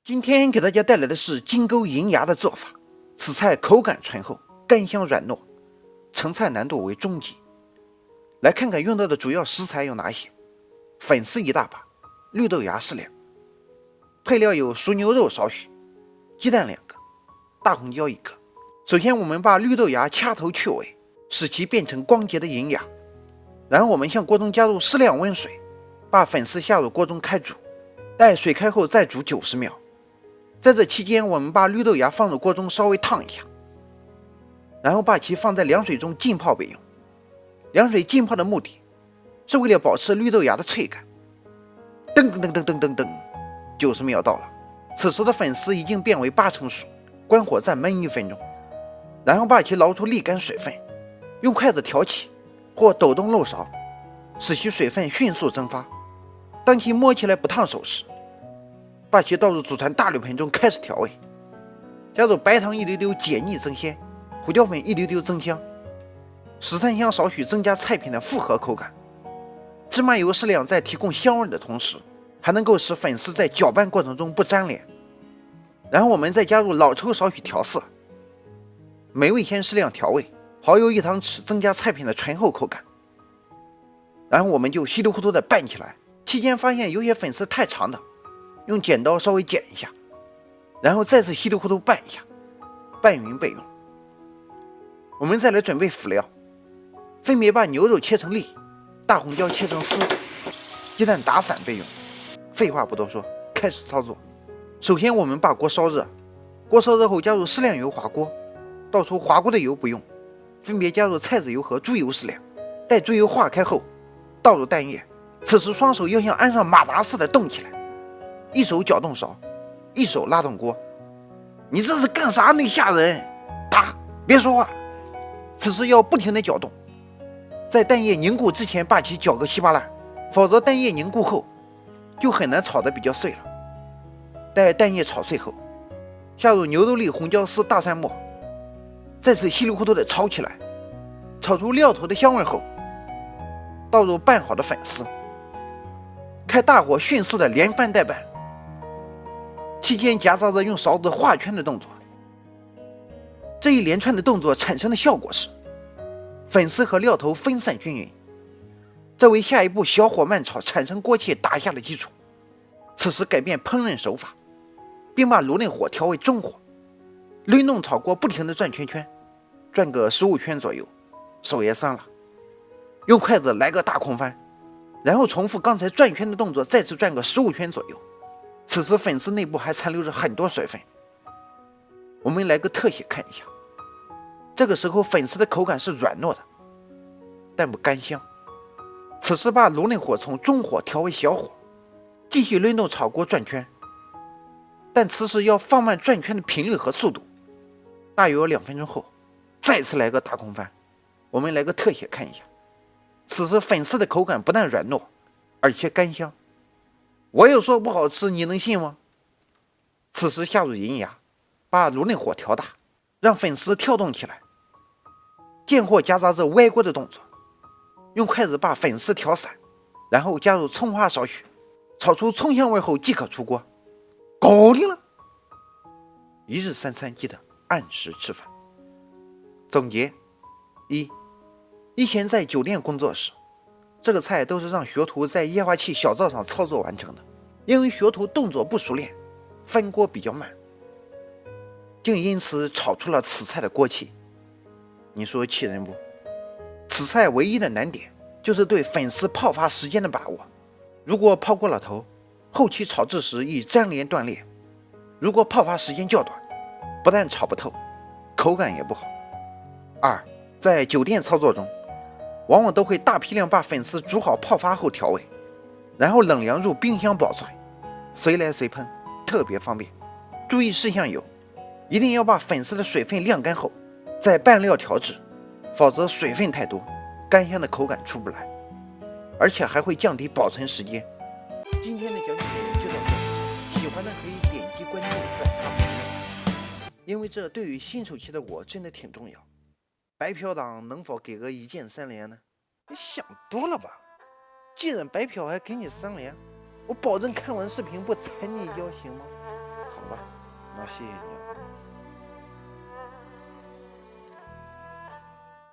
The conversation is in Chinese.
今天给大家带来的是金钩银芽的做法。此菜口感醇厚，干香软糯，成菜难度为中级。来看看用到的主要食材有哪些：粉丝一大把，绿豆芽适量，配料有熟牛肉少许，鸡蛋2个，大红椒1个。首先我们把绿豆芽掐头去尾，使其变成光洁的银芽。然后我们向锅中加入适量温水，把粉丝下入锅中开煮，待水开后再煮90秒。在这期间，我们把绿豆芽放入锅中稍微烫一下，然后把其放在凉水中浸泡备用。凉水浸泡的目的是为了保持绿豆芽的脆感。噔噔噔噔噔噔，90秒到了，此时的粉丝已经变为80%熟，关火再焖1分钟，然后把其捞出沥干水分，用筷子挑起或抖动漏勺，使其水分迅速蒸发。当其摸起来不烫手时，把其倒入祖传大铝盆中开始调味，加入白糖1丢丢解腻增鲜，胡椒粉1丢丢增香，十三香少许增加菜品的复合口感，芝麻油适量，在提供香味的同时，还能够使粉丝在搅拌过程中不粘连。然后我们再加入老抽少许调色，美味鲜适量调味，蚝油1汤匙增加菜品的醇厚口感。然后我们就稀里糊涂的拌起来，期间发现有些粉丝太长的，用剪刀稍微剪一下，然后再次稀里糊涂拌一下，拌匀备用。我们再来准备辅料，分别把牛肉切成粒，大红椒切成丝，鸡蛋打散备用。废话不多说，开始操作。首先我们把锅烧热，锅烧热后加入适量油滑锅，倒出滑锅的油不用，分别加入菜籽油和猪油适量。待猪油化开后，倒入蛋液，此时双手要像安上马达似的动起来，一手搅动勺，一手拉动锅。你这是干啥呢？吓人！打，别说话。此时要不停地搅动，在蛋液凝固之前把其搅个稀巴烂，否则蛋液凝固后就很难炒得比较碎了。待蛋液炒碎后，下入牛肉粒、红椒丝、大蒜末，再次稀里糊涂地炒起来，炒出料头的香味后，倒入拌好的粉丝，开大火迅速地连翻带拌，期间夹杂着用勺子画圈的动作。这一连串的动作产生的效果是粉丝和料头分散均匀，这为下一步小火慢炒产生锅气打下了基础。此时改变烹饪手法，并把炉内火调为中火，抡动炒锅不停地转圈圈，转个15圈左右，手也酸了，用筷子来个大空翻，然后重复刚才转圈的动作，再次转个15圈左右。此时粉丝内部还残留着很多水分，我们来个特写看一下。这个时候粉丝的口感是软糯的，但不干香。此时把炉内火从中火调为小火，继续抡动炒锅转圈，但此时要放慢转圈的频率和速度。大约2分钟后，再次来个大空翻。我们来个特写看一下。此时粉丝的口感不但软糯，而且干香。我有说不好吃，你能信吗？此时下入银芽，把炉内火调大，让粉丝跳动起来，见或夹杂着歪锅的动作，用筷子把粉丝调散，然后加入葱花少许，炒出葱香味后即可出锅，搞定了。一日三餐记得按时吃饭。总结：以前在酒店工作时，这个菜都是让学徒在液化气小灶上操作完成的，因为学徒动作不熟练，翻锅比较慢，竟因此炒出了此菜的锅气。你说气人不？此菜唯一的难点就是对粉丝泡发时间的把握，如果泡过了头，后期炒制时易粘连断裂；如果泡发时间较短，不但炒不透，口感也不好。在酒店操作中，往往都会大批量把粉丝煮好泡发后调味，然后冷凉入冰箱保存，随来随烹，特别方便。注意事项有：一定要把粉丝的水分晾干后再拌料调制，否则水分太多，干香的口感出不来，而且还会降低保存时间。今天的讲解就到这里，喜欢的可以点击关注、转发评论，因为这对于新手期的我真的挺重要。白嫖党能否给个1键3连呢？你想多了吧？既然白嫖还给你3连，我保证看完视频不踩你一脚，行吗？好吧，那谢谢你啊。